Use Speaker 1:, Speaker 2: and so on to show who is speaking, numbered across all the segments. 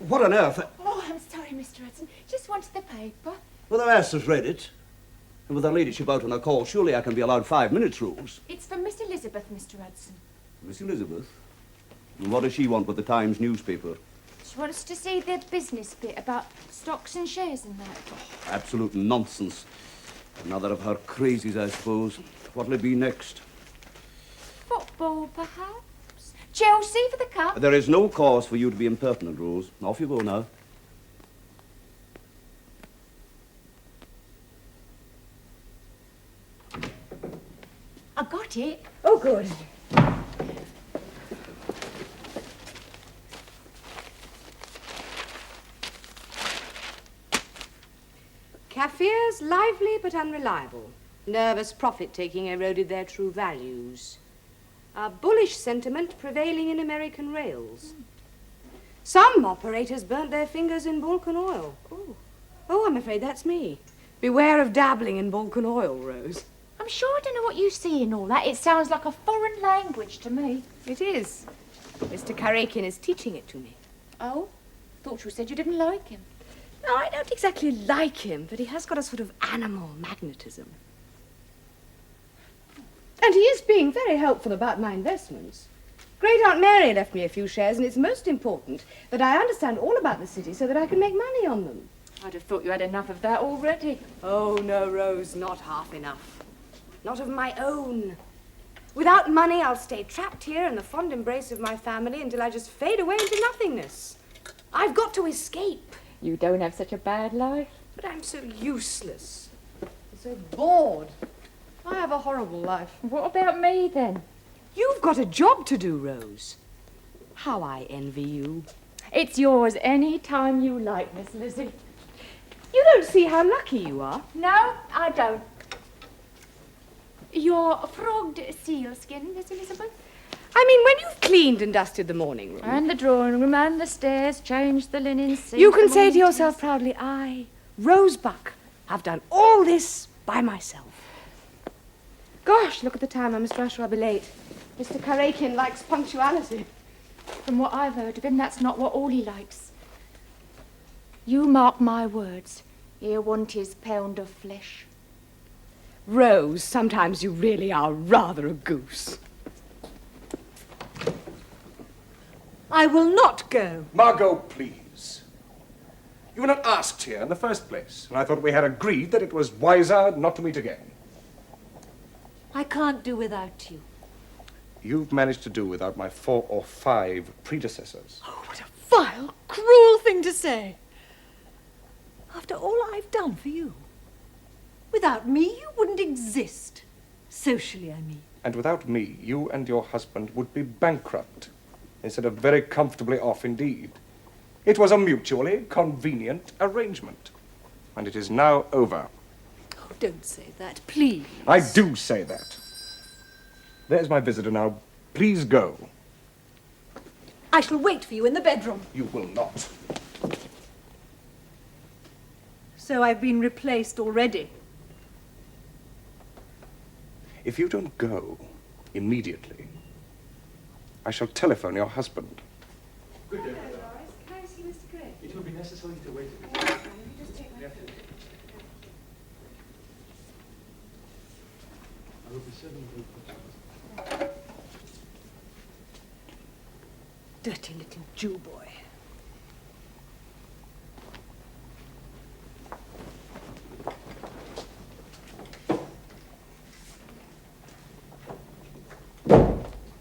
Speaker 1: What on earth?
Speaker 2: Oh, I'm sorry, Mr. Hudson. Just wanted the paper.
Speaker 1: Well, the master's has read it. And with her ladyship out on a call, surely I can be allowed 5 minutes rules.
Speaker 2: It's for Miss Elizabeth, Mr. Hudson.
Speaker 1: Miss Elizabeth? And what does she want with the Times newspaper?
Speaker 2: She wants to see the business bit about stocks and shares and that.
Speaker 1: Absolute nonsense. Another of her crazies, I suppose. What'll it be next?
Speaker 2: Football, perhaps? Chelsea for the cup?
Speaker 1: There is no cause for you to be impertinent, Rose. Off you go now.
Speaker 2: I got it.
Speaker 3: Oh, good. Kaffirs, lively but unreliable. Nervous profit-taking eroded their true values. A bullish sentiment prevailing in American rails. Some operators burnt their fingers in Balkan oil. Oh, I'm afraid that's me. Beware of dabbling in Balkan oil, Rose.
Speaker 2: I'm sure I don't know what you see in all that. It sounds like a foreign language to me.
Speaker 3: It is. Mr. Karakin is teaching it to me.
Speaker 2: Oh? Thought you said you didn't like him.
Speaker 3: No, I don't exactly like him, but he has got a sort of animal magnetism. And he is being very helpful about my investments. Great Aunt Mary left me a few shares, and it's most important that I understand all about the city so that I can make money on them.
Speaker 2: I'd have thought you had enough of that already.
Speaker 3: Oh, no, Rose, not half enough. Not of my own. Without money, I'll stay trapped here in the fond embrace of my family until I just fade away into nothingness. I've got to escape.
Speaker 2: You don't have such a bad life.
Speaker 3: But I'm so useless. I'm so bored. I have a horrible life.
Speaker 2: What about me, then?
Speaker 3: You've got a job to do, Rose. How I envy you.
Speaker 2: It's yours any time you like, Miss Lizzie.
Speaker 3: You don't see how lucky you are.
Speaker 2: No, I don't. Your frogged sealskin, Miss Elizabeth?
Speaker 3: I mean, when you've cleaned and dusted the morning room...
Speaker 2: And the drawing room and the stairs, changed the linen sink...
Speaker 3: You can say to yourself proudly, I, Rosebuck, have done all this by myself. Gosh, look at the time. I must rush or I'll be late. Mr. Karakin likes punctuality.
Speaker 2: From what I've heard of him, that's not what all he likes. You mark my words. He'll want his pound of flesh.
Speaker 3: Rose, sometimes you really are rather a goose.
Speaker 4: I will not go.
Speaker 5: Margot, please. You were not asked here in the first place, and I thought we had agreed that it was wiser not to meet again.
Speaker 4: I can't do without you.
Speaker 5: You've managed to do without my 4 or 5 predecessors.
Speaker 4: Oh, what a vile, cruel thing to say. After all I've done for you. Without me, you wouldn't exist. Socially, I mean.
Speaker 5: And without me, you and your husband would be bankrupt, instead of very comfortably off indeed. It was a mutually convenient arrangement, and it is now over.
Speaker 4: Oh, don't say that, please.
Speaker 5: I do say that. There's my visitor now. Please go.
Speaker 4: I shall wait for you in the bedroom.
Speaker 5: You will not.
Speaker 4: So I've been replaced already.
Speaker 5: If you don't go immediately, I shall telephone your husband.
Speaker 6: Good day,
Speaker 3: Hello, Doris. Can I see Mr. Gray?
Speaker 6: It will be necessary to wait a bit.
Speaker 3: Just take my food.
Speaker 6: I will be serving you.
Speaker 4: Dirty little Jew boy.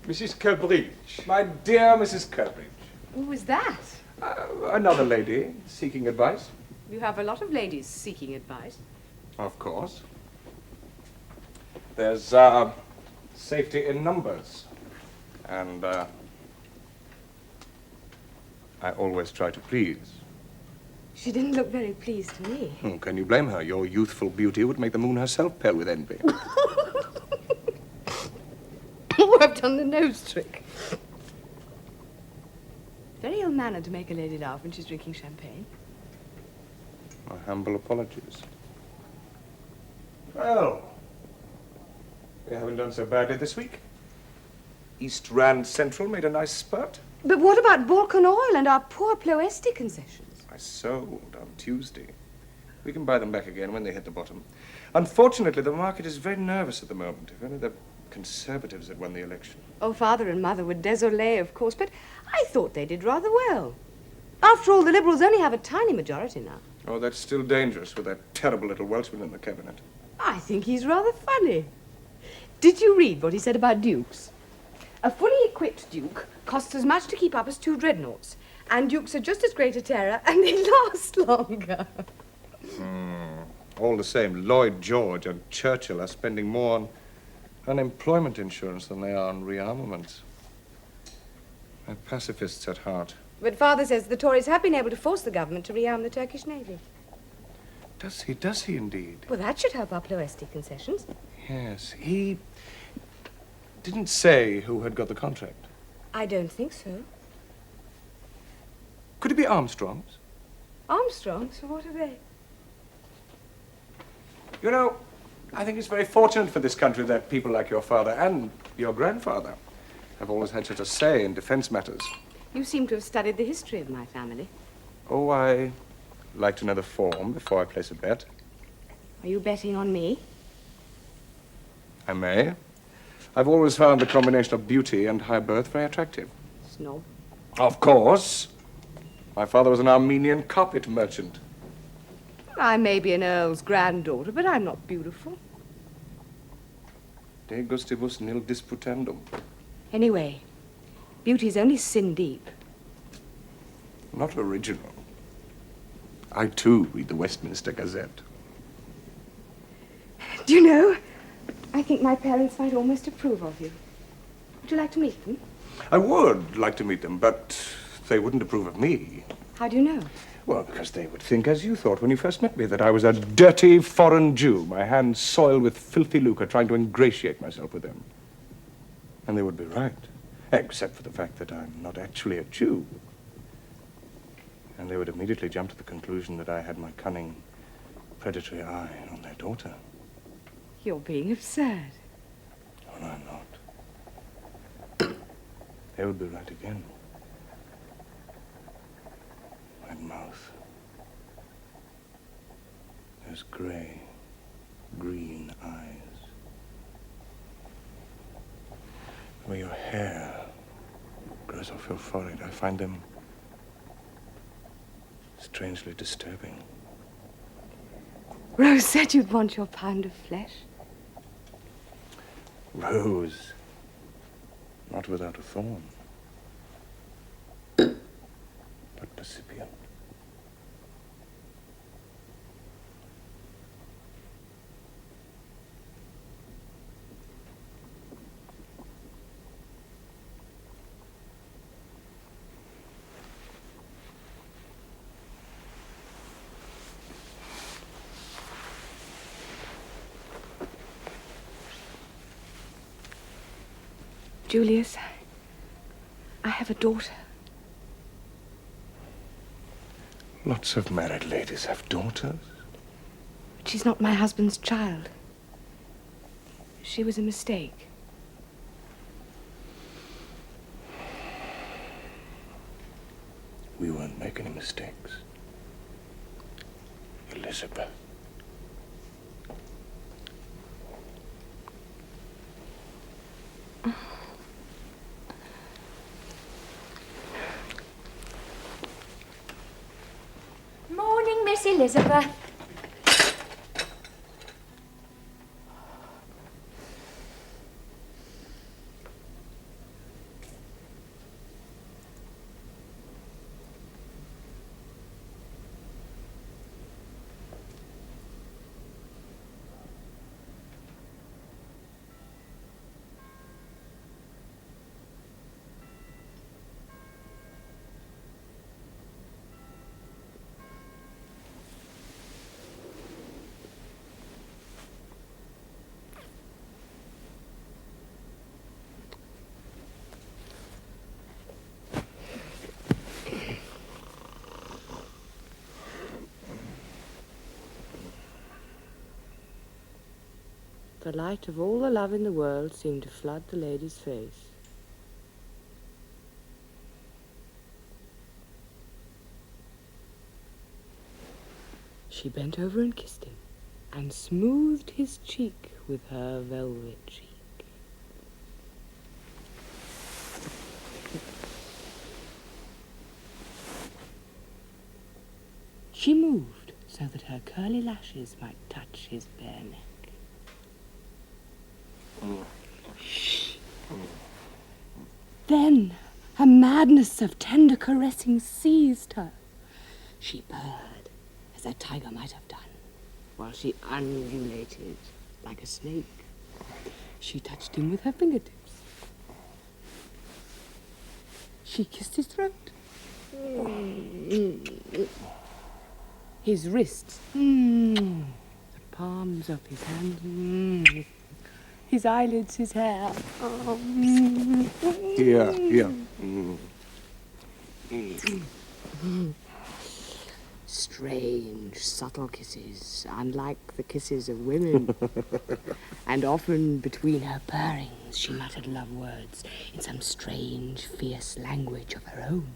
Speaker 5: Mrs. Kerbridge. My dear Mrs. Kerbridge.
Speaker 3: Who was that?
Speaker 5: Another lady seeking advice.
Speaker 3: You have a lot of ladies seeking advice.
Speaker 5: Of course. There's safety in numbers. And I always try to please.
Speaker 3: She didn't look very pleased to me.
Speaker 5: Can you blame her? Your youthful beauty would make the moon herself pale with envy.
Speaker 3: Oh, I've done the nose trick. Very ill-mannered to make a lady laugh when she's drinking champagne.
Speaker 5: My humble apologies. Well, we haven't done so badly this week. East Rand Central made a nice spurt.
Speaker 3: But what about Balkan oil and our poor Ploesti concessions?
Speaker 5: I sold on Tuesday. We can buy them back again when they hit the bottom. Unfortunately, the market is very nervous at the moment. If only the Conservatives had won the election.
Speaker 3: Oh, Father and Mother were désolé, of course, but I thought they did rather well. After all, the Liberals only have a tiny majority now.
Speaker 5: Oh, that's still dangerous with that terrible little Welshman in the cabinet.
Speaker 3: I think he's rather funny. Did you read what he said about dukes? A fully equipped duke costs as much to keep up as 2 dreadnoughts, and dukes are just as great a terror, and they last longer.
Speaker 5: All the same, Lloyd George and Churchill are spending more on unemployment insurance than they are on rearmaments. They're pacifists at heart.
Speaker 3: But Father says the Tories have been able to force the government to rearm the Turkish Navy.
Speaker 5: Does he indeed?
Speaker 3: Well, that should help our Ploesti concessions.
Speaker 5: Yes, he didn't say who had got the contract.
Speaker 3: I don't think so.
Speaker 5: Could it be Armstrong's?
Speaker 3: Armstrong's? What are they?
Speaker 5: You know, I think it's very fortunate for this country that people like your father and your grandfather have always had such a say in defense matters.
Speaker 3: You seem to have studied the history of my family.
Speaker 5: Oh, I like to know the form before I place a bet.
Speaker 3: Are you betting on me?
Speaker 5: I may. I've always found the combination of beauty and high birth very attractive.
Speaker 3: Snob.
Speaker 5: Of course. My father was an Armenian carpet merchant.
Speaker 3: I may be an earl's granddaughter, but I'm not beautiful.
Speaker 5: De gustibus nil disputandum.
Speaker 3: Anyway, beauty's only sin deep.
Speaker 5: Not original. I, too, read the Westminster Gazette.
Speaker 3: Do you know, I think my parents might almost approve of you. Would you like to meet them?
Speaker 5: I would like to meet them, but they wouldn't approve of me.
Speaker 3: How do you know?
Speaker 5: Well, because they would think, as you thought when you first met me, that I was a dirty foreign Jew, my hands soiled with filthy lucre, trying to ingratiate myself with them. And they would be right, except for the fact that I'm not actually a Jew. And they would immediately jump to the conclusion that I had my cunning, predatory eye on their daughter.
Speaker 3: You're being absurd.
Speaker 5: Oh, I'm not. They would be right again. That mouth. Those gray, green eyes. The way your hair grows off your forehead, I find them strangely disturbing.
Speaker 3: Rose said you'd want your pound of flesh.
Speaker 5: Rose, not without a thorn, but percipient.
Speaker 3: Julius, I have a daughter.
Speaker 5: Lots of married ladies have daughters.
Speaker 3: But she's not my husband's child. She was a mistake.
Speaker 5: We won't make any mistakes. Elizabeth.
Speaker 2: Morning, Miss Elizabeth.
Speaker 3: The light of all the love in the world seemed to flood the lady's face. She bent over and kissed him, and smoothed his cheek with her velvet cheek. She moved so that her curly lashes might touch his bare neck. Shh. Then a madness of tender caressing seized her. She purred, as a tiger might have done, while she undulated like a snake. She touched him with her fingertips. She kissed his throat. His wrists. The palms of his hands. His eyelids, his hair.
Speaker 5: Here.
Speaker 3: Strange, subtle kisses, unlike the kisses of women. And often between her purrings, she muttered love words in some strange, fierce language of her own.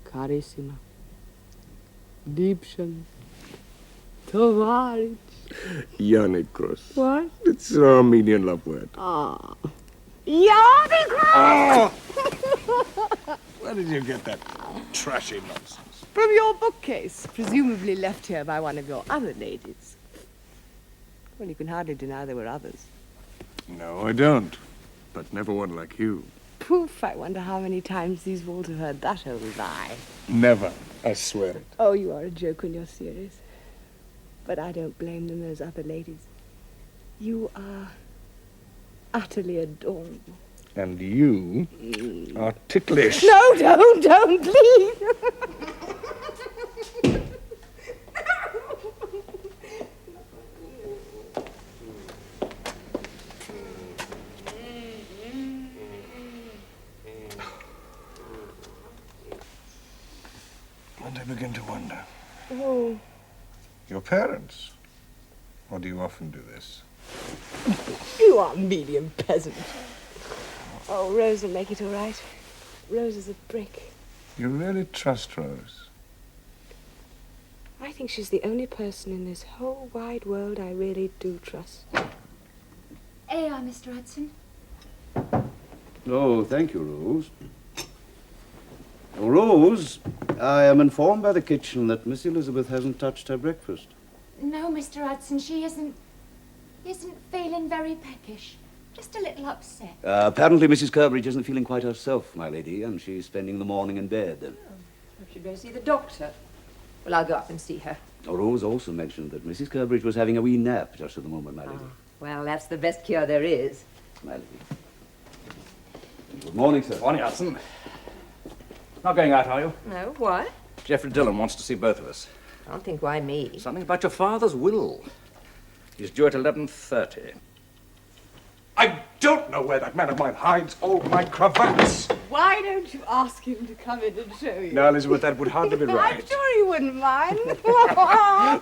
Speaker 3: Carissima, Liebchen, Tovarich.
Speaker 5: Janikros.
Speaker 3: What?
Speaker 5: It's an Armenian love word.
Speaker 3: Ah. Janikros!
Speaker 5: Where did you get that trashy nonsense?
Speaker 3: From your bookcase, presumably left here by one of your other ladies. Well, you can hardly deny there were others.
Speaker 5: No, I don't. But never one like you.
Speaker 3: Poof, I wonder how many times these walls have heard that old lie.
Speaker 5: Never, I swear it.
Speaker 3: Oh, you are a joke when you're serious. But I don't blame them, those other ladies. You are utterly adorable.
Speaker 5: And you are ticklish.
Speaker 3: No, don't, please.
Speaker 5: And I begin to wonder.
Speaker 3: Oh.
Speaker 5: Your parents? Or do you often do this?
Speaker 3: You are medium peasant. Oh, Rose will make it all right. Rose is a brick.
Speaker 5: You really trust Rose?
Speaker 3: I think she's the only person in this whole wide world I really do trust.
Speaker 2: Aye, aye, Mr. Hudson.
Speaker 1: Oh, thank you, Rose. Oh, Rose, I am informed by the kitchen that Miss Elizabeth hasn't touched her breakfast.
Speaker 2: No, Mr. Hudson, she isn't feeling very peckish. Just a little upset.
Speaker 1: Apparently Mrs. Curbridge isn't feeling quite herself, my lady, and she's spending the morning in bed.
Speaker 7: Perhaps you'd better see the doctor. Well, I'll go up and see her.
Speaker 1: Rose also mentioned that Mrs. Curbridge was having a wee nap just at the moment, my lady.
Speaker 7: Well, that's the best cure there is.
Speaker 1: My lady. Good morning, sir.
Speaker 8: Morning, Hudson. Not going out, are you?
Speaker 7: No, what?
Speaker 8: Geoffrey Dillon wants to see both of us.
Speaker 7: I don't think why me.
Speaker 8: Something about your father's will. He's due at 11:30.
Speaker 5: I don't know where that man of mine hides all my cravats.
Speaker 3: Why don't you ask him to come in and show you?
Speaker 5: Now, Elizabeth, that would hardly be
Speaker 3: I'm
Speaker 5: right.
Speaker 3: sure he wouldn't mind.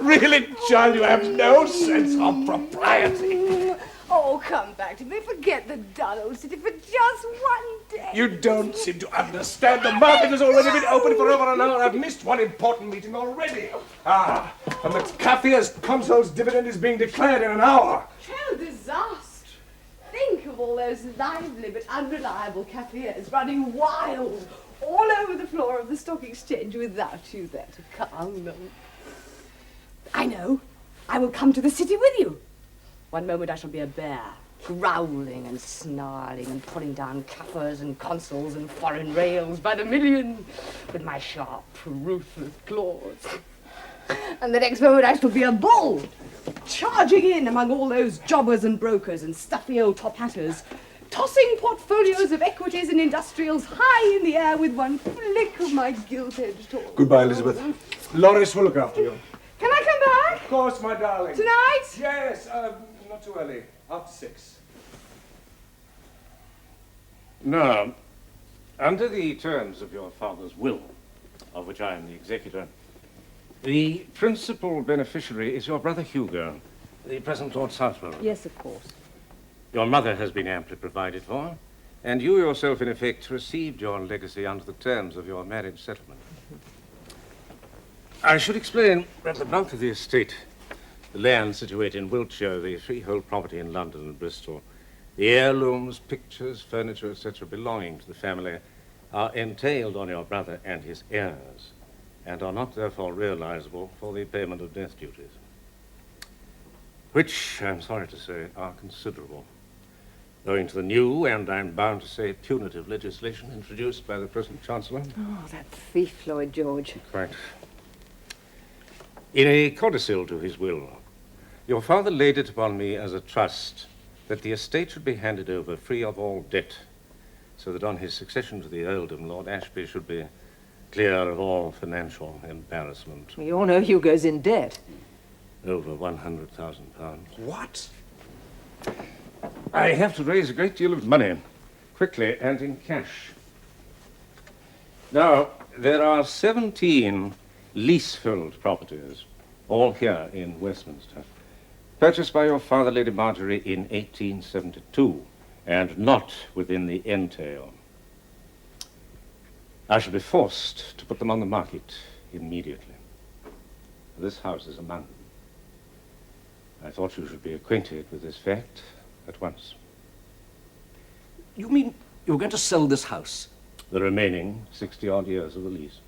Speaker 5: Really, child, you have no sense of propriety.
Speaker 3: Oh, come back to me. Forget the dull old city for just one day.
Speaker 5: You don't seem to understand. The market has already been open for over an hour. I've missed one important meeting already. And the Kaffir's consul's dividend is being declared in an hour.
Speaker 3: Oh, disaster. Think of all those lively but unreliable Kaffirs running wild all over the floor of the stock exchange without you there to calm them. I know. I will come to the city with you. One moment I shall be a bear, growling and snarling and pulling down Kaffirs and consuls and foreign rails by the million with my sharp, ruthless claws. And the next moment I shall be a bull, charging in among all those jobbers and brokers and stuffy old top hatters, tossing portfolios of equities and industrials high in the air with one flick of my gilt-edged torch.
Speaker 5: Goodbye, Elizabeth. Loris will look after you.
Speaker 3: Can I come back?
Speaker 5: Of course, my darling.
Speaker 3: Tonight?
Speaker 5: Yes, not too early. After 6.
Speaker 9: Now, under the terms of your father's will, of which I am the executor, the principal beneficiary is your brother Hugo, the present Lord Southwell.
Speaker 7: Yes, of course.
Speaker 9: Your mother has been amply provided for, and you yourself, in effect, received your legacy under the terms of your marriage settlement. I should explain that the bulk of the estate, the land situated in Wiltshire, the freehold property in London and Bristol, the heirlooms, pictures, furniture, etc., belonging to the family, are entailed on your brother and his heirs, and are not therefore realizable for the payment of death duties, which, I'm sorry to say, are considerable, owing to the new and, I'm bound to say, punitive legislation introduced by the present Chancellor.
Speaker 7: Oh, that thief, Lloyd George.
Speaker 9: Quite. In a codicil to his will, your father laid it upon me as a trust that the estate should be handed over free of all debt, so that on his succession to the earldom, Lord Ashby should be clear of all financial embarrassment.
Speaker 7: We all know Hugo's in debt.
Speaker 9: Over £100,000.
Speaker 8: What?
Speaker 9: I have to raise a great deal of money, quickly and in cash. Now, there are 17 leasehold properties, all here in Westminster, purchased by your father, Lady Marjorie, in 1872, and not within the entail. I shall be forced to put them on the market immediately. This house is among them. I thought you should be acquainted with this fact at once.
Speaker 8: You mean you're going to sell this house?
Speaker 9: The remaining 60-odd years of the lease.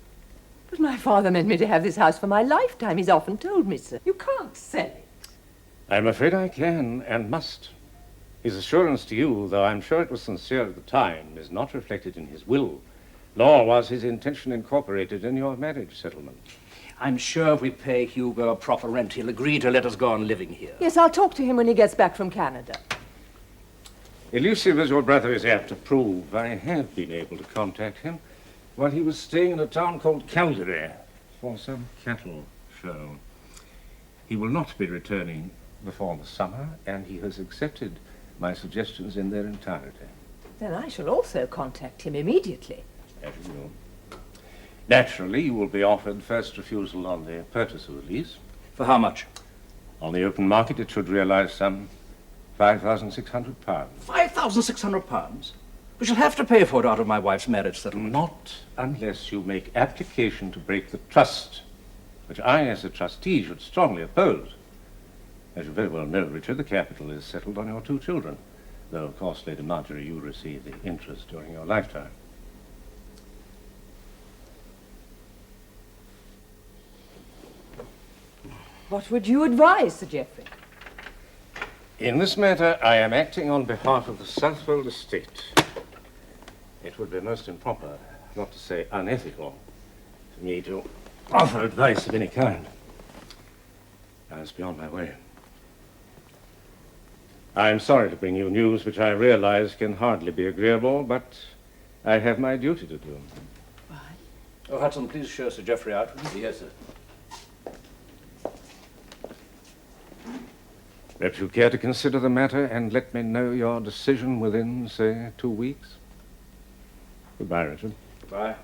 Speaker 7: But my father meant me to have this house for my lifetime. He's often told me so. You can't sell it.
Speaker 9: I'm afraid I can and must. His assurance to you, though I'm sure it was sincere at the time, is not reflected in his will, nor was his intention incorporated in your marriage settlement.
Speaker 8: I'm sure if we pay Hugo a proper rent, he'll agree to let us go on living here.
Speaker 7: Yes, I'll talk to him when he gets back from Canada.
Speaker 9: Elusive as your brother is apt to prove, I have been able to contact him while he was staying in a town called Calgary for some cattle show. He will not be returning before the summer, and he has accepted my suggestions in their entirety.
Speaker 7: Then I shall also contact him immediately.
Speaker 9: As you will. Naturally, you will be offered first refusal on the purchase of the lease.
Speaker 8: For how much?
Speaker 9: On the open market, it should realize some £5,600.
Speaker 8: £5,600? We shall have to pay for it out of my wife's marriage settlement.
Speaker 9: Not unless you make application to break the trust, which I, as a trustee, should strongly oppose. As you very well know, Richard, the capital is settled on your 2 children, though, of course, Lady Marjorie, you receive the interest during your lifetime.
Speaker 7: What would you advise, Sir Geoffrey?
Speaker 9: In this matter, I am acting on behalf of the Southwold estate. It would be most improper, not to say unethical, for me to offer advice of any kind. I must be on my way. I am sorry to bring you news which I realize can hardly be agreeable, but I have my duty to do.
Speaker 7: Why?
Speaker 8: Oh, Hudson, please show Sir Geoffrey out.
Speaker 9: Yes, sir. Perhaps you care to consider the matter and let me know your decision within, say, 2 weeks? Goodbye, Richard.
Speaker 8: Goodbye.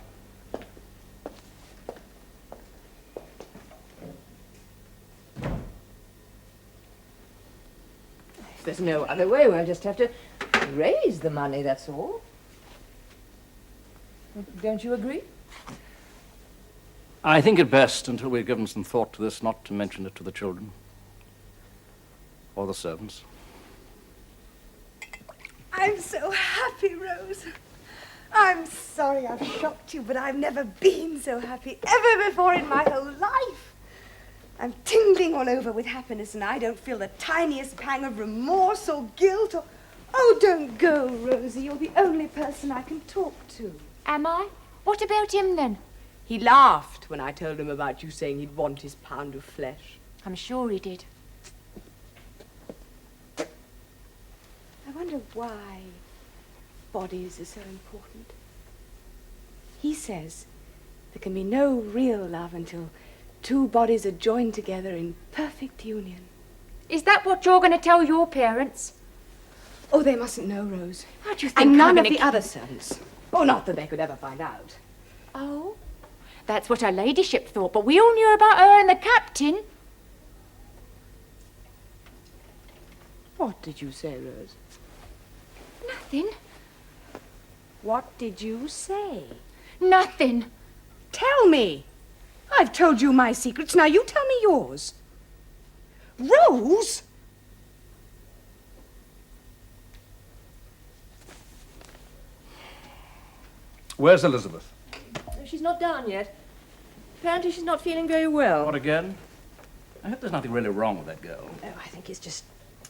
Speaker 7: If there's no other way, we'll just have to raise the money, that's all. Don't you agree?
Speaker 8: I think it best, until we've given some thought to this, not to mention it to the children. Or the servants.
Speaker 10: I'm so happy, Rose. I'm sorry I've shocked you, but I've never been so happy ever before in my whole life. I'm tingling all over with happiness, and I don't feel the tiniest pang of remorse or guilt or... Oh, don't go, Rosie. You're the only person I can talk to.
Speaker 2: Am I? What about him, then?
Speaker 3: He laughed when I told him about you saying he'd want his pound of flesh.
Speaker 2: I'm sure he did.
Speaker 10: I wonder why bodies are so important. He says there can be no real love until 2 bodies are joined together in perfect union.
Speaker 2: Is that what you're going to tell your parents?
Speaker 10: Oh, they mustn't know, Rose.
Speaker 2: How do you think
Speaker 10: And
Speaker 2: I'm
Speaker 10: none of
Speaker 2: gonna
Speaker 10: the other servants. Oh, not that they could ever find out.
Speaker 2: Oh, that's what her ladyship thought, but we all knew about her and the captain.
Speaker 3: What did you say, Rose?
Speaker 2: Nothing.
Speaker 3: What did you say?
Speaker 2: Nothing.
Speaker 3: Tell me. I've told you my secrets. Now you tell me yours. Rose?
Speaker 8: Where's Elizabeth?
Speaker 7: She's not down yet. Apparently she's not feeling very well.
Speaker 8: What again? I hope there's nothing really wrong with that girl.
Speaker 7: Oh, I think it's just,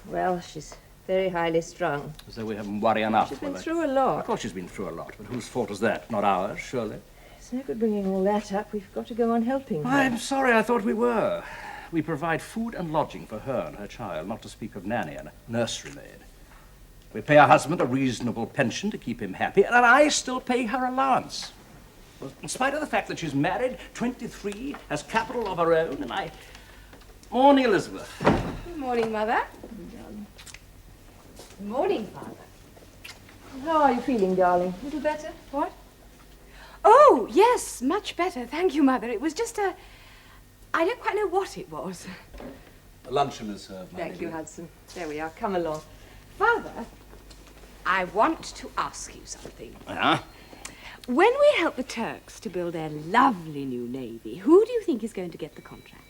Speaker 7: well, she's very highly strung.
Speaker 8: As though we haven't worried enough.
Speaker 7: She's been
Speaker 8: with her.
Speaker 7: through a
Speaker 8: Of
Speaker 7: lot.
Speaker 8: course she's been through a lot, but whose fault is that? Not ours, surely.
Speaker 7: It's no good bringing all that up. We've got to go on helping her.
Speaker 8: I'm sorry, I thought we were. We provide food and lodging for her and her child, not to speak of nanny and a nursery maid. We pay her husband a reasonable pension to keep him happy, and I still pay her allowance. Well, in spite of the fact that she's married, 23, has capital of her own, and I... Morning, Elizabeth.
Speaker 3: Good morning, Mother. Good morning, Father.
Speaker 7: How are you feeling, darling? A little better?
Speaker 3: What? Oh, yes, much better. Thank you, Mother. It was just a... I don't quite know what it was.
Speaker 8: Luncheon is served,
Speaker 7: Thank you, Hudson. There we are. Come along.
Speaker 3: Father, I want to ask you something.
Speaker 8: Yeah?
Speaker 3: When we help the Turks to build their lovely new navy, who do you think is going to get the contract?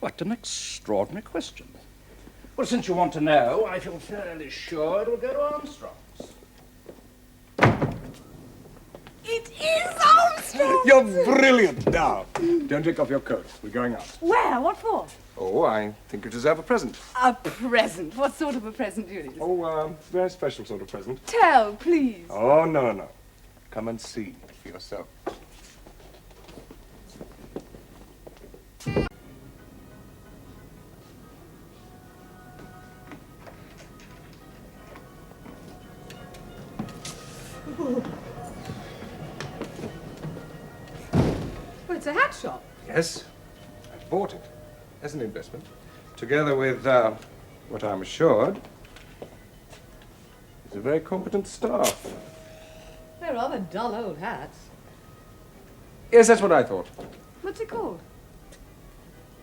Speaker 8: What an extraordinary question. Well, since you want to know, I feel fairly sure it'll go to Armstrong's.
Speaker 3: It is Armstrong!
Speaker 5: You're brilliant. Now, don't take off your coat. We're going out.
Speaker 3: Where? What for?
Speaker 5: Oh, I think you deserve a present.
Speaker 3: A present? What sort of a present do you need?
Speaker 5: Oh, very special sort of present.
Speaker 3: Tell, please.
Speaker 5: Oh, no. Come and see for yourself.
Speaker 3: Well, it's a hat shop.
Speaker 5: Yes, I bought it as an investment, together with what I'm assured is a very competent staff.
Speaker 3: They're rather dull old hats.
Speaker 5: Yes, that's what I thought.
Speaker 3: What's it called?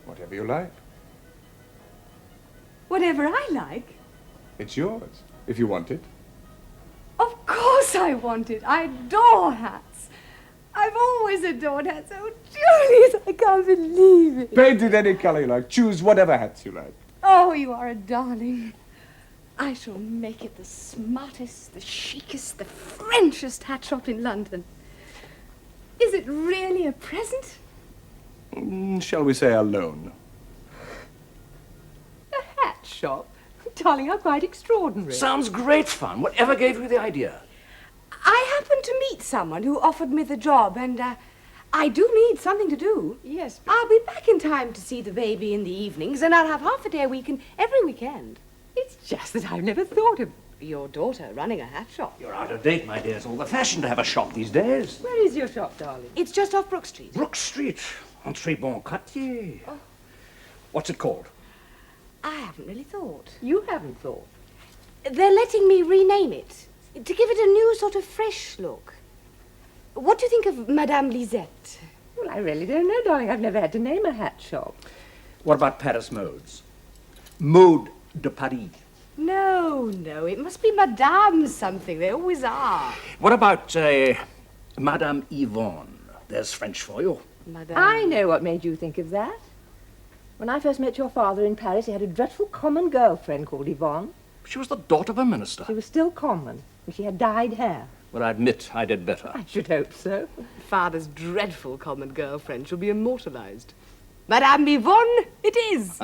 Speaker 5: Whatever you like.
Speaker 3: Whatever I like.
Speaker 5: It's yours, if you want it.
Speaker 3: Of course I want it. I adore hats. I've always adored hats. Oh, Julius, I can't believe it.
Speaker 5: Paint it any color you like. Choose whatever hats you like.
Speaker 3: Oh, you are a darling. I shall make it the smartest, the chicest, the Frenchest hat shop in London. Is it really a present?
Speaker 5: Shall we say a loan?
Speaker 7: A hat shop? Darling, how quite extraordinary.
Speaker 8: Sounds great fun. Whatever gave you the idea?
Speaker 3: I happened to meet someone who offered me the job, and I do need something to do.
Speaker 7: Yes,
Speaker 3: I'll be back in time to see the baby in the evenings, and I'll have half a day a week and every weekend.
Speaker 7: it's just that I've never thought of...
Speaker 3: Your daughter running a hat shop.
Speaker 8: You're out of date, my dear. It's all the fashion to have a shop these days.
Speaker 7: Where is your shop, darling?
Speaker 3: It's just off Brook Street.
Speaker 8: Brook Street, Entree Bon Quartier.
Speaker 3: Oh.
Speaker 8: What's it called?
Speaker 3: I haven't really thought.
Speaker 7: You haven't thought.
Speaker 3: They're letting me rename it to give it a new sort of fresh look. What do you think of Madame Lisette?
Speaker 7: Well, I really don't know, darling. I've never had to name a hat shop.
Speaker 8: What about Paris modes? Mode de Paris.
Speaker 3: No, it must be Madame something. They always are.
Speaker 8: What about, Madame Yvonne? There's French for you.
Speaker 3: Madame.
Speaker 7: I know what made you think of that. When I first met your father in Paris, he had a dreadful common girlfriend called Yvonne.
Speaker 8: She was the daughter of a minister.
Speaker 7: She was still common, and she had dyed hair.
Speaker 8: Well, I admit I did better.
Speaker 7: I should hope so.
Speaker 3: Father's dreadful common girlfriend shall be immortalized. Madame Yvonne, it is.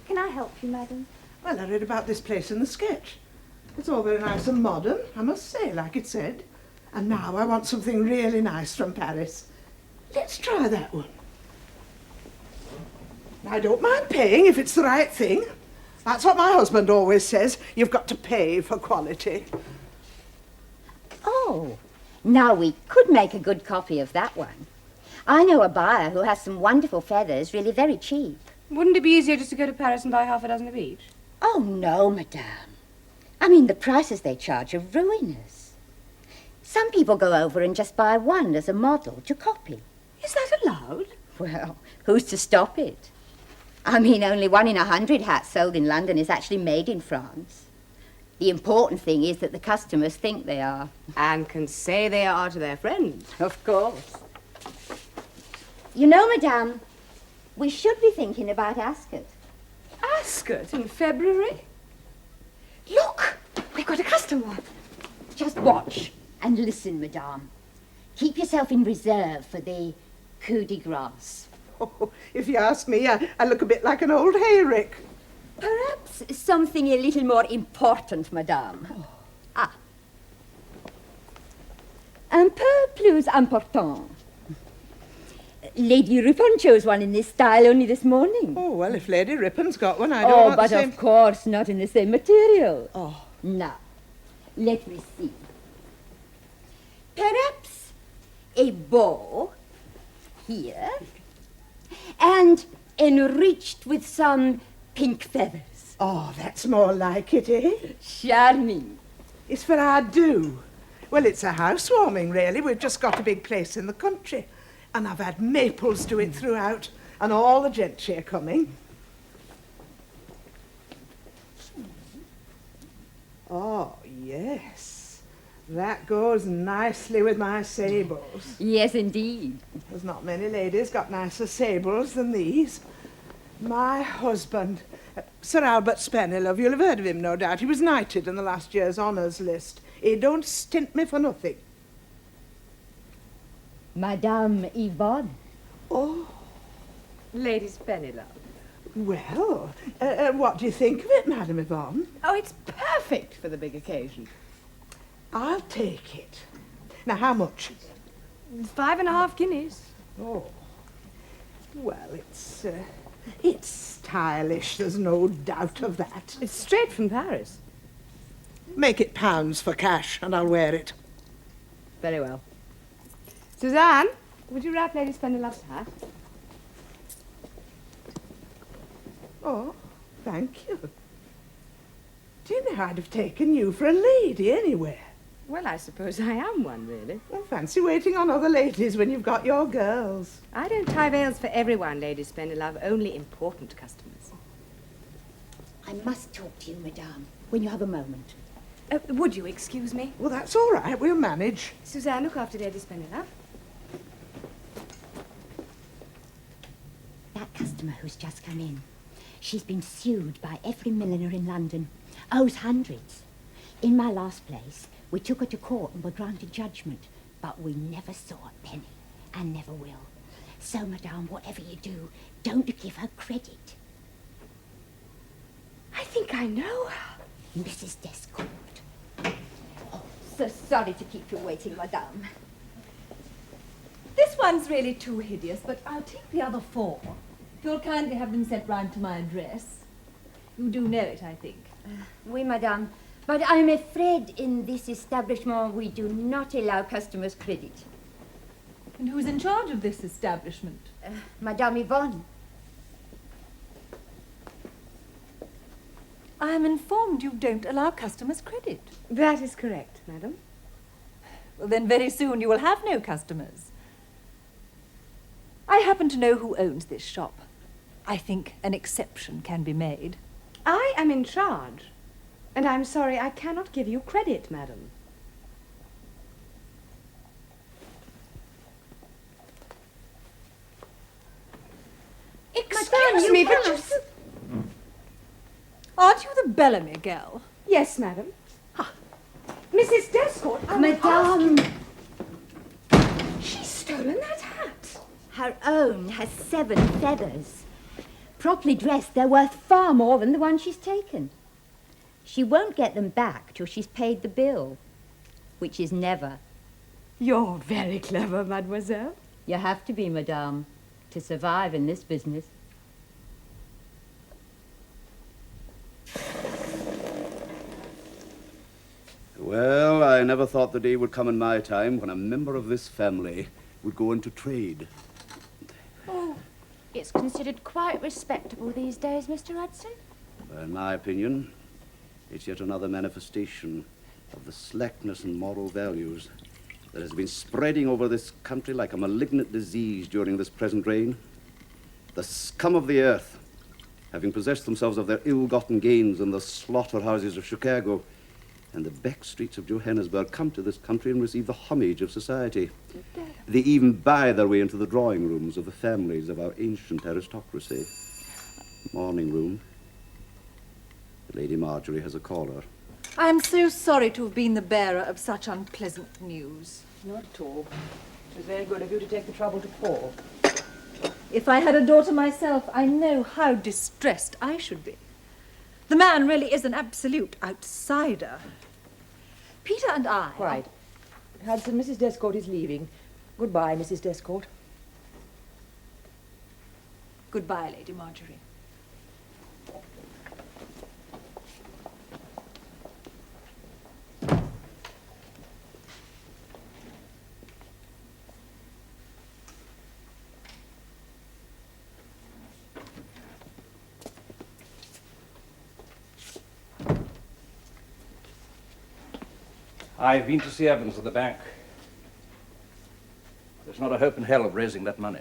Speaker 10: Can I help you, madam?
Speaker 11: Well, I read about this place in the sketch. It's all very nice and modern, I must say, like it said. And now I want something really nice from Paris. Let's try that one. I don't mind paying if it's the right thing. That's what my husband always says. You've got to pay for quality.
Speaker 12: Oh, now we could make a good copy of that one. I know a buyer who has some wonderful feathers, really very cheap.
Speaker 3: Wouldn't it be easier just to go to Paris and buy half a dozen of each?
Speaker 12: Oh, no, madame. I mean, the prices they charge are ruinous. Some people go over and just buy one as a model to copy.
Speaker 3: Is that allowed?
Speaker 12: Well, who's to stop it? I mean, only 1 in 100 hats sold in London is actually made in France. The important thing is that the customers think they are.
Speaker 3: And can say they are to their friends.
Speaker 12: Of course. You know, Madame, we should be thinking about Ascot.
Speaker 3: Ascot in February?
Speaker 12: Look, we've got a customer. Just watch and listen, Madame. Keep yourself in reserve for the coup de grace.
Speaker 11: Oh, if you ask me, I look a bit like an old hayrick.
Speaker 12: Perhaps something a little more important, Madame.
Speaker 11: Oh.
Speaker 12: Ah. Un peu plus important. Lady Ripon chose one in this style only this morning.
Speaker 11: Oh, well, if Lady Ripon's got one, I don't want
Speaker 12: but
Speaker 11: the same...
Speaker 12: of course not in the same material.
Speaker 11: Oh.
Speaker 12: Now, let me see. Perhaps a bow here and enriched with some pink feathers.
Speaker 11: Oh, that's more like it, eh?
Speaker 12: Charming.
Speaker 11: It's for our do. Well, it's a housewarming, really. We've just got a big place in the country. And I've had maples do it throughout, and all the gentry are coming. Oh, yes. That goes nicely with my sables.
Speaker 12: Yes, indeed.
Speaker 11: There's not many ladies got nicer sables than these. My husband, Sir Albert Spenny, you'll have heard of him, no doubt. He was knighted in the last year's honours list. He don't stint me for nothing.
Speaker 12: Madame Yvonne.
Speaker 11: Oh.
Speaker 3: Lady Spenny,
Speaker 11: Well, what do you think of it, Madame Yvonne?
Speaker 10: Oh, it's perfect for the big occasion.
Speaker 11: I'll take it. Now, how much?
Speaker 3: 5.5 guineas.
Speaker 11: Oh. Well, it's stylish, there's no doubt of that.
Speaker 3: It's straight from Paris.
Speaker 11: Make it pounds for cash, and I'll wear it.
Speaker 3: Very well. Suzanne, would you wrap Lady Spennylove's hat?
Speaker 11: Oh, thank you. Do you know I'd have taken you for a lady anywhere?
Speaker 3: Well, I suppose I am one, really.
Speaker 11: Well, fancy waiting on other ladies when you've got your girls.
Speaker 3: I don't tie veils for everyone, Lady Spenny-love, only important customers.
Speaker 12: I must talk to you, Madame, when you have a moment.
Speaker 3: Would you excuse me?
Speaker 11: Well, that's all right. We'll manage.
Speaker 3: Suzanne, look after Lady Spenny-love.
Speaker 12: That customer who's just come in, she's been sued by every milliner in London. Owes hundreds. In my last place, we took her to court and were granted judgment, but we never saw a penny, and never will. So, Madame, whatever you do, don't give her credit.
Speaker 3: I think I know her.
Speaker 12: Mrs. Descourt. Oh, so sorry to keep you waiting, Madame.
Speaker 4: This one's really too hideous, but I'll take the other 4. If you'll kindly have them sent round to my address. You do know it, I think.
Speaker 12: Oui, Madame. But I'm afraid in this establishment we do not allow customers credit.
Speaker 4: And who's in charge of this establishment?
Speaker 12: Madame Yvonne.
Speaker 4: I am informed you don't allow customers credit.
Speaker 3: That is correct, madam.
Speaker 4: Well, then very soon you will have no customers. I happen to know who owns this shop. I think an exception can be made.
Speaker 3: I am in charge, and I'm sorry I cannot give you credit, madam.
Speaker 4: Excuse
Speaker 3: me, but you...
Speaker 4: Aren't you the Bellamy girl?
Speaker 3: Yes, madam. Mrs. Descourt,
Speaker 12: Madame,
Speaker 3: she's stolen that hat.
Speaker 12: her own has 7 feathers. Properly dressed, they're worth far more than the one she's taken. She won't get them back till she's paid the bill, which is never.
Speaker 3: You're very clever, mademoiselle.
Speaker 12: You have to be, Madame, to survive in this business.
Speaker 1: Well, I never thought the day would come in my time when a member of this family would go into trade.
Speaker 2: Oh, it's considered quite respectable these days, Mr. Hudson.
Speaker 1: In my opinion, it's yet another manifestation of the slackness in moral values that has been spreading over this country like a malignant disease during this present reign. The scum of the earth, having possessed themselves of their ill-gotten gains in the slaughterhouses of Chicago and the back streets of Johannesburg, come to this country and receive the homage of society. They even buy their way into the drawing rooms of the families of our ancient aristocracy. Morning room. Lady Marjorie has a caller.
Speaker 4: I'm so sorry to have been the bearer of such unpleasant news.
Speaker 7: Not at all. It was very good of you to take the trouble to call.
Speaker 4: If I had a daughter myself, I know how distressed I should be. The man really is an absolute outsider. Peter and I...
Speaker 7: Quite. Hudson, Mrs. Descourt is leaving. Goodbye, Mrs. Descourt.
Speaker 4: Goodbye, Lady Marjorie.
Speaker 8: I've been to see Evans at the bank. There's not a hope in hell of raising that money.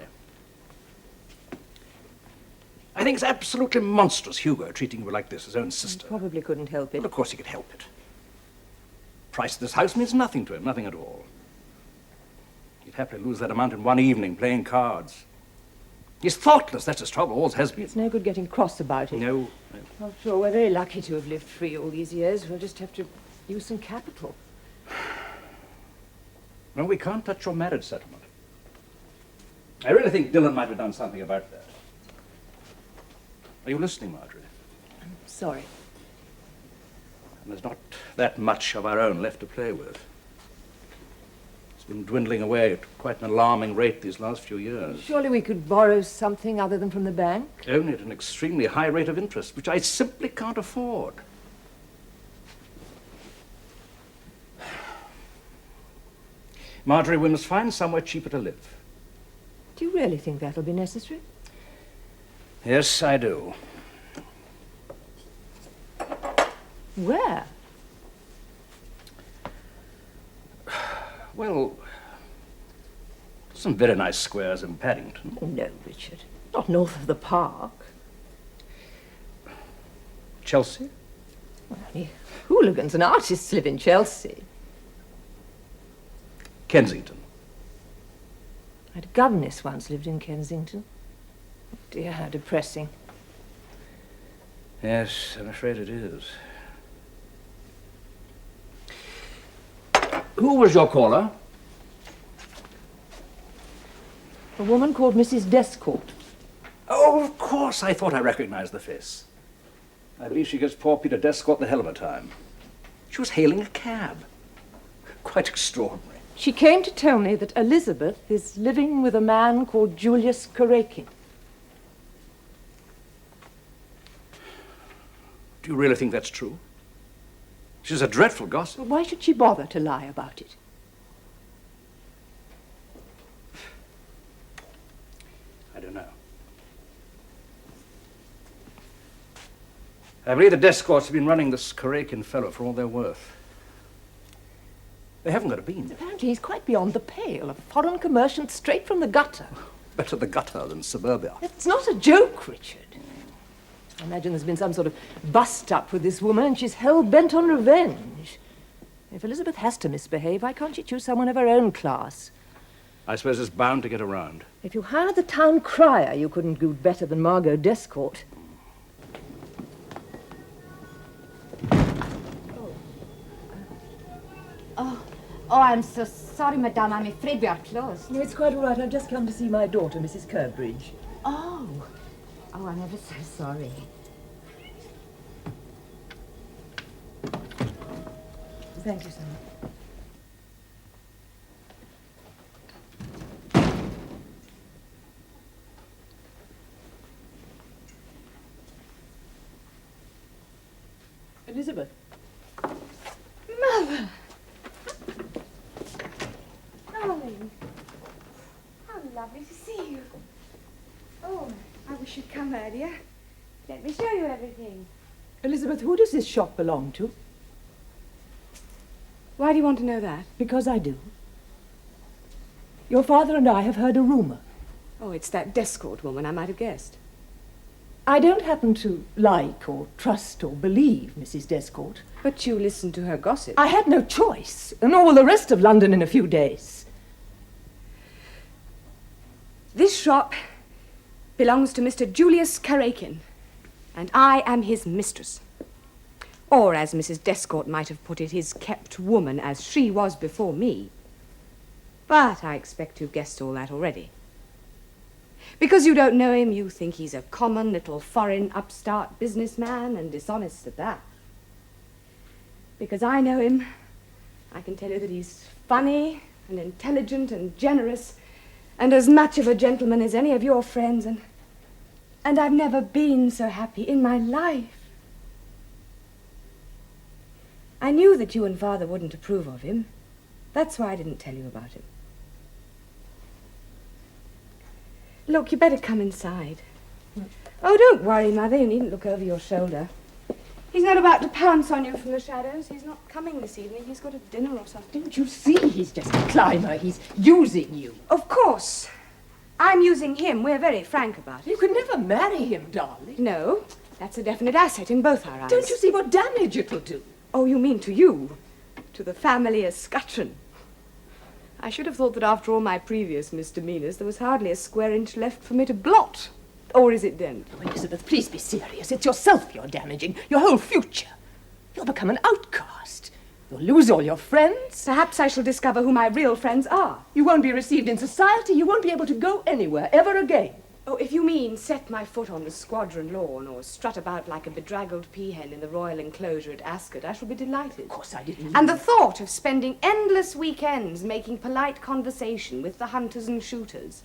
Speaker 8: I think it's absolutely monstrous, Hugo, treating you like this, his own sister.
Speaker 7: He probably couldn't help it.
Speaker 8: Well, of course he could help it. Price of this house means nothing to him, nothing at all. He'd happily lose that amount in one evening playing cards. He's thoughtless, that's his trouble, always has been.
Speaker 7: It's no good getting cross about it.
Speaker 8: No.
Speaker 7: After all, we're very lucky to have lived free all these years. We'll just have to use some capital.
Speaker 8: No, we can't touch your marriage settlement. I really think Dylan might have done something about that. Are you listening, Marjorie?
Speaker 7: I'm sorry.
Speaker 8: And there's not that much of our own left to play with. It's been dwindling away at quite an alarming rate these last few years.
Speaker 7: Surely we could borrow something other than from the bank?
Speaker 8: Only at an extremely high rate of interest, which I simply can't afford. Marjorie, we must find somewhere cheaper to live.
Speaker 7: Do you really think that'll be necessary?
Speaker 8: Yes, I do.
Speaker 7: Where?
Speaker 8: Well, some very nice squares in Paddington.
Speaker 7: No, Richard. Not north of the park.
Speaker 8: Chelsea?
Speaker 7: Well, only hooligans and artists live in Chelsea.
Speaker 8: Kensington.
Speaker 7: I had a governess once lived in Kensington. Oh dear, how depressing.
Speaker 8: Yes, I'm afraid it is. Who was your caller?
Speaker 7: A woman called Mrs. Descourt.
Speaker 8: Oh, of course. I thought I recognized the face. I believe she gives poor Peter Descourt the hell of a time. She was hailing a cab. Quite extraordinary.
Speaker 7: She came to tell me that Elizabeth is living with a man called Julius Karakin.
Speaker 8: Do you really think that's true? She's a dreadful gossip.
Speaker 7: Well, why should she bother to lie about it?
Speaker 8: I don't know. I believe the Descourts have been running this Karakin fellow for all they're worth. They haven't got a bean.
Speaker 7: Apparently he's quite beyond the pale. A foreign commerciant straight from the gutter.
Speaker 8: Better the gutter than suburbia.
Speaker 7: It's not a joke, Richard. I imagine there's been some sort of bust-up with this woman and she's hell-bent on revenge. If Elizabeth has to misbehave, why can't she choose someone of her own class?
Speaker 8: I suppose it's bound to get around.
Speaker 7: If you hired the town crier, you couldn't do better than Margot Descourt.
Speaker 12: Oh, I'm so sorry, madame. I'm afraid we are closed.
Speaker 7: No, it's quite all right. I've just come to see my daughter, Mrs. Curbridge.
Speaker 12: Oh. Oh, I'm ever so sorry.
Speaker 7: Thank you so much. Elizabeth.
Speaker 10: Mother! Darling. How lovely to see you. Oh, I wish you'd come earlier. Let me show you everything.
Speaker 7: Elizabeth, who does this shop belong to?
Speaker 3: Why do you want to know that?
Speaker 7: Because I do. Your father and I have heard a rumor.
Speaker 3: Oh, it's that Descourt woman, I might have guessed.
Speaker 7: I don't happen to like or trust or believe Mrs. Descourt.
Speaker 3: But you listened to her gossip.
Speaker 7: I had no choice, nor will the rest of London in a few days.
Speaker 3: This shop belongs to Mr. Julius Karakin, and I am his mistress. Or, as Mrs. Descourt might have put it, his kept woman, as she was before me. But I expect you've guessed all that already. Because you don't know him, you think he's a common little foreign upstart businessman, and dishonest at that. Because I know him, I can tell you that he's funny and intelligent and generous, and as much of a gentleman as any of your friends, and I've never been so happy in my life. I knew that you and Father wouldn't approve of him. That's why I didn't tell you about him. Look, you better come inside. Oh, don't worry, Mother. You needn't look over your shoulder. He's not about to pounce on you from the shadows. He's not coming this evening. He's got a dinner or something.
Speaker 7: Don't you see he's just a climber? He's using you.
Speaker 3: Of course. I'm using him. We're very frank about it.
Speaker 7: You could never marry him, darling.
Speaker 3: No, that's a definite asset in both our eyes.
Speaker 7: Don't you see what damage it'll do?
Speaker 3: Oh, you mean to you? To the family escutcheon? I should have thought that after all my previous misdemeanors, there was hardly a square inch left for me to blot. Or is it then?
Speaker 7: Oh, Elizabeth, please be serious. It's yourself you're damaging, your whole future. You'll become an outcast. You'll lose all your friends.
Speaker 3: Perhaps I shall discover who my real friends are.
Speaker 7: You won't be received in society. You won't be able to go anywhere ever again.
Speaker 3: Oh, if you mean set my foot on the squadron lawn or strut about like a bedraggled peahen in the royal enclosure at Ascot, I shall be delighted.
Speaker 7: Of course I didn't.
Speaker 3: And the thought of spending endless weekends making polite conversation with the hunters and shooters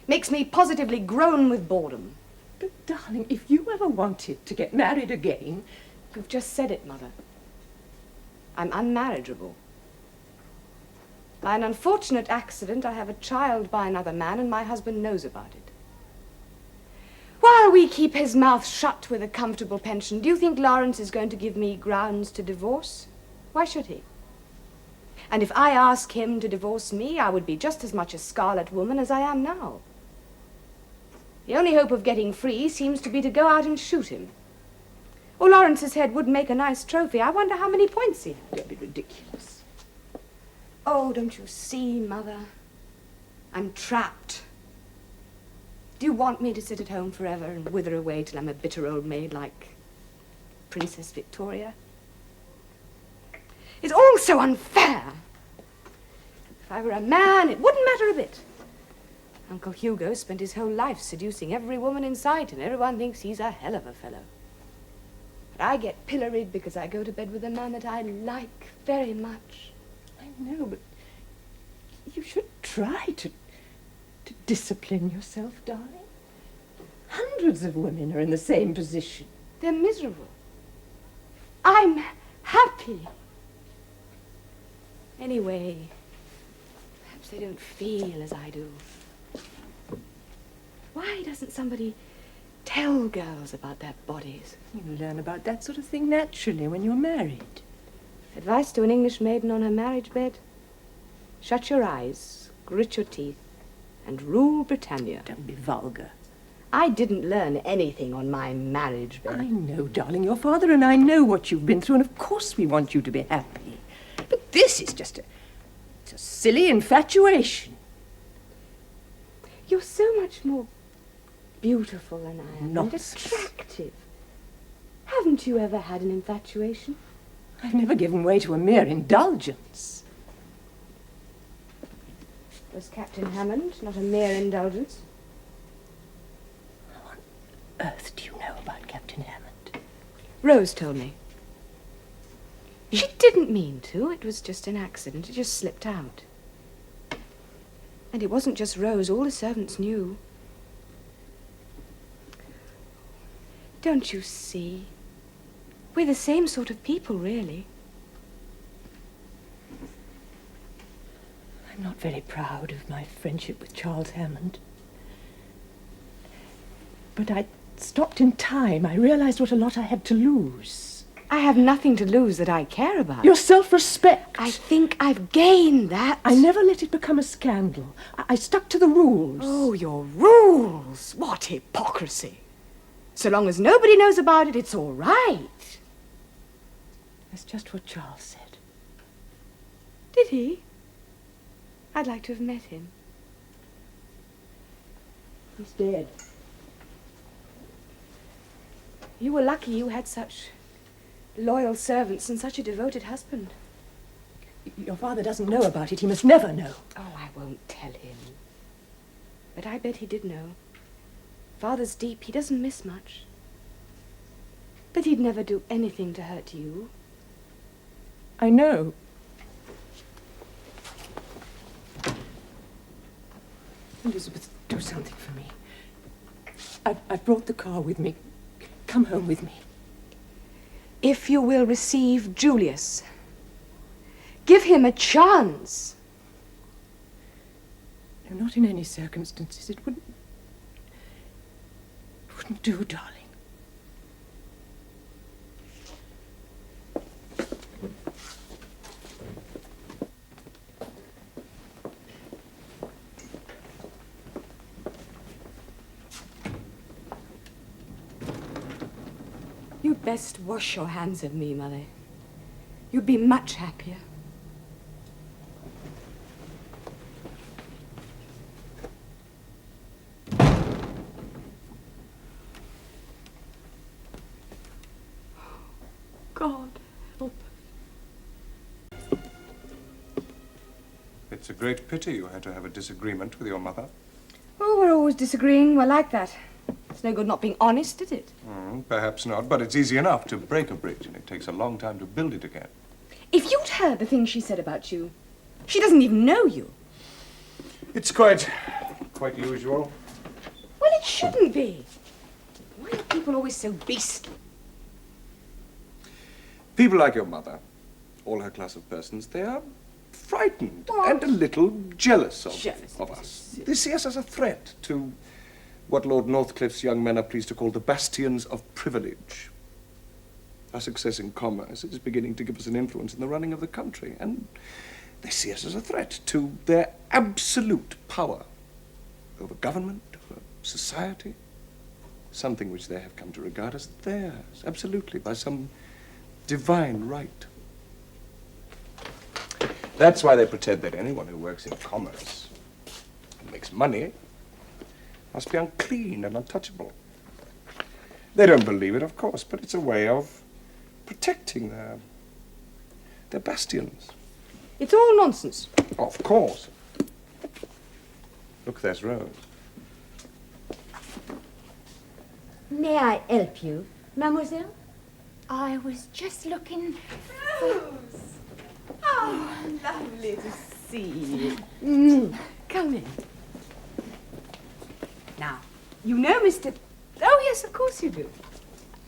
Speaker 3: makes me positively groan with boredom.
Speaker 7: But, darling, if you ever wanted to get married again...
Speaker 3: You've just said it, Mother. I'm unmarriageable. By an unfortunate accident, I have a child by another man, and my husband knows about it. While we keep his mouth shut with a comfortable pension, do you think Lawrence is going to give me grounds to divorce? Why should he? And if I ask him to divorce me, I would be just as much a scarlet woman as I am now. The only hope of getting free seems to be to go out and shoot him. Oh, Lawrence's head would make a nice trophy. I wonder how many points he had.
Speaker 7: Don't be ridiculous.
Speaker 3: Oh, don't you see, Mother? I'm trapped. Do you want me to sit at home forever and wither away till I'm a bitter old maid like Princess Victoria? It's all so unfair. If I were a man, it wouldn't matter a bit. Uncle Hugo spent his whole life seducing every woman in sight, and everyone thinks he's a hell of a fellow. But I get pilloried because I go to bed with a man that I like very much.
Speaker 7: I know, but you should try to discipline yourself, darling. Hundreds of women are in the same position.
Speaker 3: They're miserable. I'm happy. Anyway, perhaps they don't feel as I do. Why doesn't somebody tell girls about their bodies?
Speaker 7: You learn about that sort of thing naturally when you're married.
Speaker 3: Advice to an English maiden on her marriage bed? Shut your eyes, grit your teeth, and rule Britannia.
Speaker 7: Don't be vulgar.
Speaker 3: I didn't learn anything on my marriage bed.
Speaker 7: I know, darling. Your father and I know what you've been through, and of course we want you to be happy. But this is just it's a silly infatuation.
Speaker 3: You're so much more beautiful than I am.
Speaker 7: Nonsense.
Speaker 3: And attractive. Haven't you ever had an infatuation?
Speaker 7: I've never given way to a mere indulgence.
Speaker 3: Was Captain Hammond not a mere indulgence?
Speaker 7: What on earth do you know about Captain Hammond?
Speaker 3: Rose told me. She didn't mean to. It was just an accident. It just slipped out. And it wasn't just Rose. All the servants knew. Don't you see? We're the same sort of people, really.
Speaker 7: I'm not very proud of my friendship with Charles Hammond. But I stopped in time. I realized what a lot I had to lose.
Speaker 3: I have nothing to lose that I care about.
Speaker 7: Your self-respect.
Speaker 3: I think I've gained that.
Speaker 7: I never let it become a scandal. I stuck to the rules.
Speaker 3: Oh, your rules! What hypocrisy! So long as nobody knows about it, it's all right.
Speaker 7: That's just what Charles said.
Speaker 3: Did he? I'd like to have met him.
Speaker 7: He's dead.
Speaker 3: You were lucky you had such loyal servants and such a devoted husband.
Speaker 7: Your father doesn't know about it. He must never know.
Speaker 3: Oh, I won't tell him. But I bet he did know. Father's deep. He doesn't miss much. But he'd never do anything to hurt you.
Speaker 7: I know. Elizabeth, do something for me. I've brought the car with me. Come home with me.
Speaker 3: If you will receive Julius, give him a chance.
Speaker 7: No, not in any circumstances. It wouldn't do, darling.
Speaker 3: You'd best wash your hands of me, Mother. You'd be much happier. God help us.
Speaker 5: It's a great pity you had to have a disagreement with your mother.
Speaker 3: Oh, we're always disagreeing. We're like that. It's no good not being honest, is it?
Speaker 5: Perhaps not, but it's easy enough to break a bridge, and it takes a long time to build it again.
Speaker 3: If you'd heard the things she said about you, she doesn't even know you.
Speaker 5: It's quite usual.
Speaker 3: Well, it shouldn't be. Why are people always so beastly?
Speaker 5: People like your mother, all her class of persons, they are frightened and a little jealous of us. They see us as a threat to what Lord Northcliffe's young men are pleased to call the bastions of privilege. Our success in commerce is beginning to give us an influence in the running of the country, and they see us as a threat to their absolute power over government, over society, something which they have come to regard as theirs, absolutely, by some divine right. That's why they pretend that anyone who works in commerce and makes money must be unclean and untouchable. They don't believe it, of course, but it's a way of protecting their bastions.
Speaker 3: It's all nonsense.
Speaker 5: Of course. Look, there's Rose.
Speaker 12: May I help you, mademoiselle?
Speaker 2: I was just looking...
Speaker 10: Rose! Oh, lovely to see you.
Speaker 3: Come in. Now, you know Mr... Oh, yes, of course you do.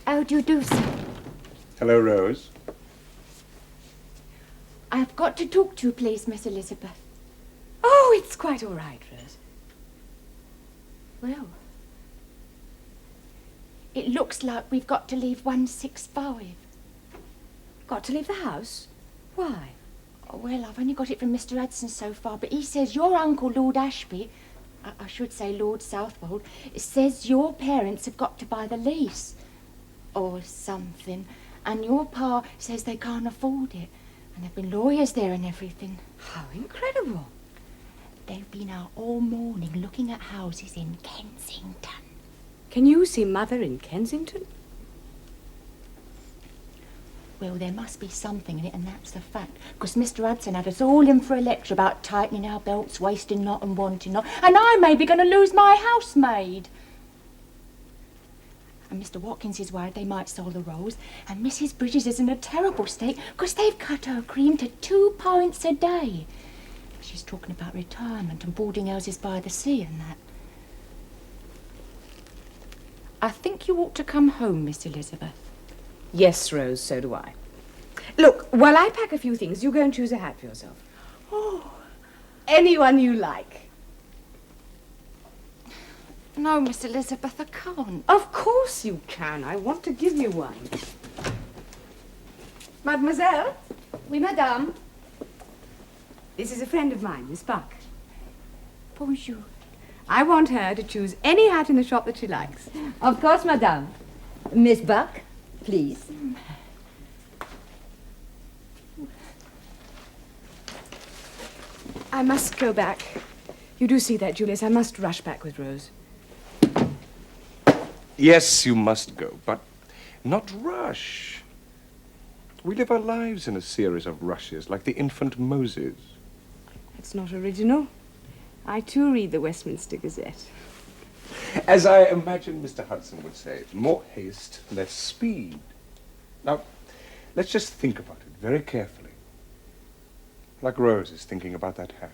Speaker 2: How do you do, sir?
Speaker 5: Hello, Rose.
Speaker 2: I've got to talk to you, please, Miss Elizabeth.
Speaker 3: Oh, it's quite all right, Rose.
Speaker 2: Well, it looks like we've got to leave 165.
Speaker 3: Got to leave the house? Why?
Speaker 2: Oh, well, I've only got it from Mr. Hudson so far, but he says your uncle, Lord Ashby, I should say Lord Southwold, says your parents have got to buy the lease or something, and your pa says they can't afford it, and there've been lawyers there and everything.
Speaker 3: How incredible.
Speaker 2: They've been out all morning looking at houses in Kensington.
Speaker 3: Can you see Mother in Kensington?
Speaker 2: Well, there must be something in it, and that's the fact. Because Mr. Hudson had us all in for a lecture about tightening our belts, wasting not and wanting not. And I may be going to lose my housemaid. And Mr. Watkins is worried they might sell the rolls. And Mrs. Bridges is in a terrible state because they've cut her cream to 2 pints a day. She's talking about retirement and boarding houses by the sea and that. I think you ought to come home, Miss Elizabeth.
Speaker 3: Yes, Rose, so do I. Look, while I pack a few things, you go and choose a hat for yourself.
Speaker 2: Oh,
Speaker 3: anyone you like.
Speaker 2: No, Miss Elizabeth, I can't.
Speaker 3: Of course you can. I want to give you one. Mademoiselle?
Speaker 2: Oui, madame.
Speaker 3: This is a friend of mine, Miss Buck.
Speaker 2: Bonjour.
Speaker 3: I want her to choose any hat in the shop that she likes.
Speaker 4: Of course, madame.
Speaker 12: Miss Buck, please.
Speaker 3: I must go back. You do see that, Julius. I must rush back with Rose.
Speaker 5: Yes, you must go, but not rush. We live our lives in a series of rushes, like the infant Moses.
Speaker 3: That's not original. I, too, read the Westminster Gazette.
Speaker 5: As I imagine Mr. Hudson would say, more haste, less speed. Now, let's just think about it very carefully. Like Rose is thinking about that hat.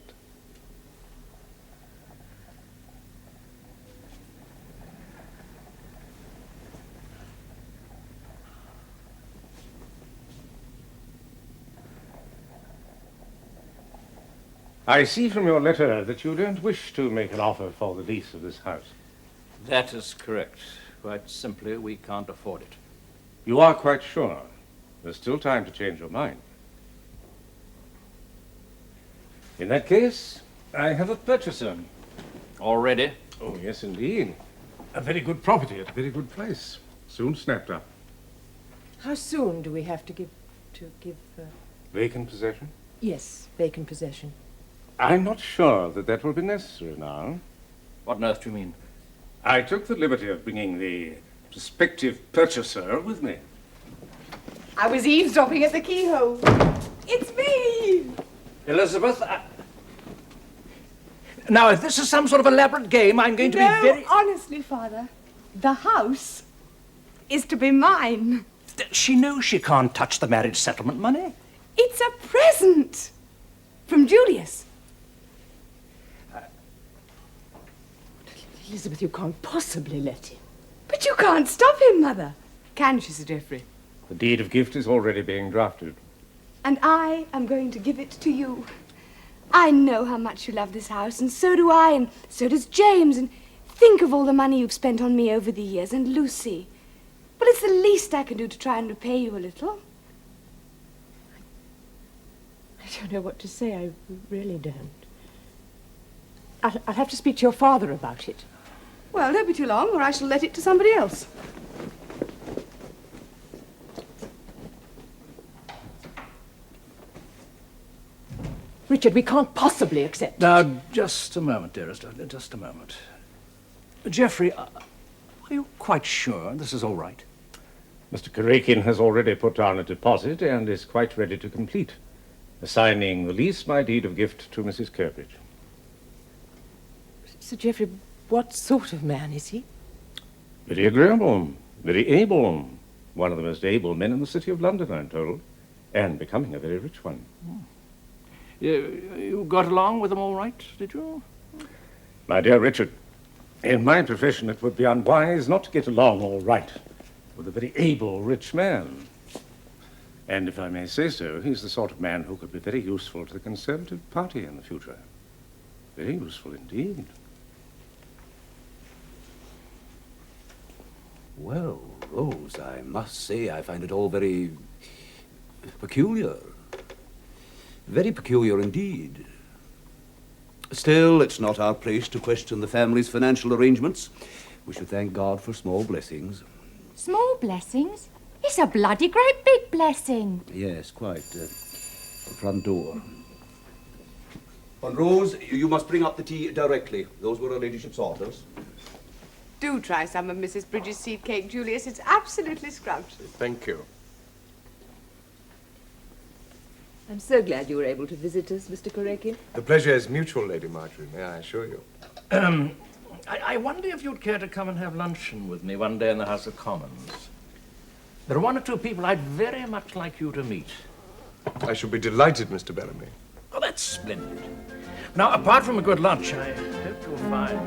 Speaker 9: I see from your letter that you don't wish to make an offer for the lease of this house.
Speaker 8: That is correct. Quite simply, we can't afford it.
Speaker 9: You are quite sure? There's still time to change your mind. In that case, I have a purchaser.
Speaker 8: Already?
Speaker 9: Oh, yes, indeed. A very good property at a very good price. Soon snapped up.
Speaker 7: How soon do we have to give...
Speaker 9: Vacant possession?
Speaker 7: Yes, vacant possession.
Speaker 9: I'm not sure that that will be necessary now.
Speaker 8: What on earth do you mean?
Speaker 9: I took the liberty of bringing the prospective purchaser with me.
Speaker 10: I was eavesdropping at the keyhole. It's me!
Speaker 8: Elizabeth, Now, if this is some sort of elaborate game, I'm going to be very...
Speaker 10: honestly, Father, the house is to be mine.
Speaker 8: She knows she can't touch the marriage settlement money.
Speaker 10: It's a present from Julius.
Speaker 7: Elizabeth, you can't possibly let him.
Speaker 3: But you can't stop him, Mother. Can she, Sir Geoffrey?
Speaker 9: The deed of gift is already being drafted.
Speaker 3: And I am going to give it to you. I know how much you love this house, and so do I, and so does James, and think of all the money you've spent on me over the years, and Lucy. Well, it's the least I can do to try and repay you a little.
Speaker 7: I don't know what to say. I really don't. I'll have to speak to your father about it.
Speaker 3: Well, don't be too long, or I shall let it to somebody else.
Speaker 7: Richard, we can't possibly accept it.
Speaker 8: Now, just a moment, dearest. Just a moment. Geoffrey, are you quite sure this is all right?
Speaker 9: Mr. Karakin has already put down a deposit and is quite ready to complete, assigning the lease by deed of gift to Mrs. Kirkridge.
Speaker 7: Sir Geoffrey, what sort of man is he?
Speaker 9: Very agreeable, very able. One of the most able men in the city of London, I'm told, and becoming a very rich one.
Speaker 8: You got along with them all right, did you?
Speaker 9: My dear Richard, in my profession it would be unwise not to get along all right with a very able rich man. And if I may say so, he's the sort of man who could be very useful to the Conservative Party in the future. Very useful indeed.
Speaker 1: Well, Rose, I must say I find it all very peculiar. Very peculiar indeed. Still, it's not our place to question the family's financial arrangements. We should thank God for small blessings.
Speaker 2: Small blessings? It's a bloody great big blessing.
Speaker 1: Yes, quite. The front door. And Rose, you must bring up the tea directly. Those were her ladyship's orders.
Speaker 3: Do try some of Mrs. Bridges' seed cake, Julius. It's absolutely scrumptious.
Speaker 5: Thank you.
Speaker 7: I'm so glad you were able to visit us, Mr. Karakin.
Speaker 5: The pleasure is mutual, Lady Marjorie, may I assure you.
Speaker 8: I wonder if you'd care to come and have luncheon with me one day in the House of Commons. There are one or two people I'd very much like you to meet.
Speaker 5: I shall be delighted, Mr. Bellamy.
Speaker 8: Oh, that's splendid. Now, apart from a good lunch, I hope you'll find...